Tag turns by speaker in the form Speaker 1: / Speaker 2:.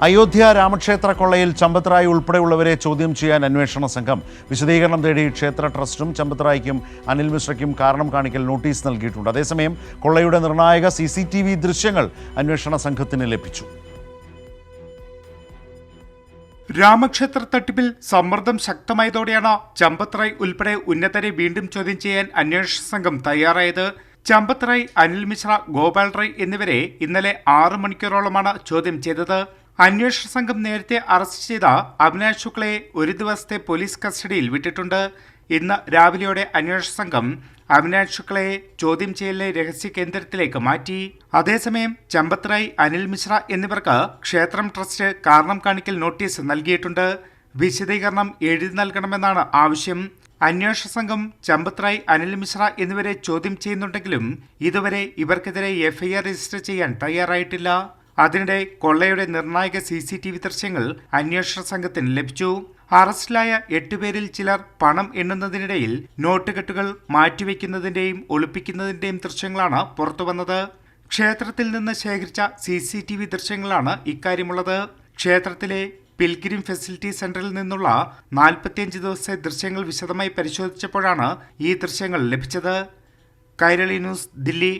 Speaker 1: അയോധ്യ രാമക്ഷേത്ര കൊള്ളയിൽ ചമ്പത്രായി ഉൾപ്പെടെയുള്ളവരെ ചോദ്യം ചെയ്യാൻ അന്വേഷണ സംഘം വിശദീകരണം തേടി ക്ഷേത്ര ട്രസ്റ്റും ചമ്പത്രായിക്കും അനിൽ മിശ്രയ്ക്കും കാരണം കാണിക്കൽ നോട്ടീസ് നൽകിയിട്ടുണ്ട്. അതേസമയം കൊള്ളയുടെ നിർണായക CCTV ദൃശ്യങ്ങൾ അന്വേഷണ സംഘത്തിന് ലഭിച്ചു.
Speaker 2: രാമക്ഷേത്ര തട്ടിപ്പിൽ സമ്മർദ്ദം ശക്തമായതോടെയാണ് ചമ്പത്രായ് ഉൾപ്പെടെ ഉന്നതരെ വീണ്ടും ചോദ്യം ചെയ്യാൻ അന്വേഷണ സംഘം തയ്യാറായത്. ചമ്പത്രായ്, അനിൽ മിശ്ര, ഗോപാൽ റായ് എന്നിവരെ ഇന്നലെ 6 മണിക്കൂറോളമാണ് ചോദ്യം ചെയ്തത്. അന്വേഷണ സംഘം നേരത്തെ അറസ്റ്റ് ചെയ്ത അവിനാഷ് ശുക്ലയെ ഒരു ദിവസത്തെ പോലീസ് കസ്റ്റഡിയിൽ വിട്ടിട്ടുണ്ട്. ഇന്ന് രാവിലെയോടെ അന്വേഷണ സംഘം അവിനാഷ് ശുക്ലയെ ചോദ്യം ചെയ്യലിലെ രഹസ്യ കേന്ദ്രത്തിലേക്ക് മാറ്റി. അതേസമയം ചമ്പത്രായ്, അനിൽ മിശ്ര എന്നിവർക്ക് ക്ഷേത്രം ട്രസ്റ്റ് കാരണം കാണിക്കൽ നോട്ടീസ് നൽകിയിട്ടുണ്ട്. വിശദീകരണം എഴുതി നൽകണമെന്നാണ് ആവശ്യം. അന്വേഷണ സംഘം ചമ്പത്രായ്, അനിൽ മിശ്ര എന്നിവരെ ചോദ്യം ചെയ്യുന്നുണ്ടെങ്കിലും ഇതുവരെ ഇവർക്കെതിരെ FIR രജിസ്റ്റർ ചെയ്യാൻ തയ്യാറായിട്ടില്ല. അതിനിടെ കൊള്ളയുടെ നിർണായക CCTV ദൃശ്യങ്ങൾ അന്വേഷണ സംഘത്തിന് ലഭിച്ചു. അറസ്റ്റിലായ 8 പേരിൽ ചിലർ പണം എണ്ണുന്നതിനിടയിൽ നോട്ടുകെട്ടുകൾ മാറ്റിവെക്കുന്നതിന്റെയും ഒളിപ്പിക്കുന്നതിന്റെയും ദൃശ്യങ്ങളാണ് പുറത്തുവന്നത്. ക്ഷേത്രത്തിൽ നിന്ന് ശേഖരിച്ച CCTV ദൃശ്യങ്ങളാണ് ഇക്കാര്യമുള്ളത്. ക്ഷേത്രത്തിലെ പിൽഗ്രിം ഫെസിലിറ്റി സെന്ററിൽ നിന്നുള്ള 45 ദിവസത്തെ ദൃശ്യങ്ങൾ വിശദമായി പരിശോധിച്ചപ്പോഴാണ് ഈ ദൃശ്യങ്ങൾ ലഭിച്ചത്. കൈരളി ന്യൂസ്, ദില്ലി.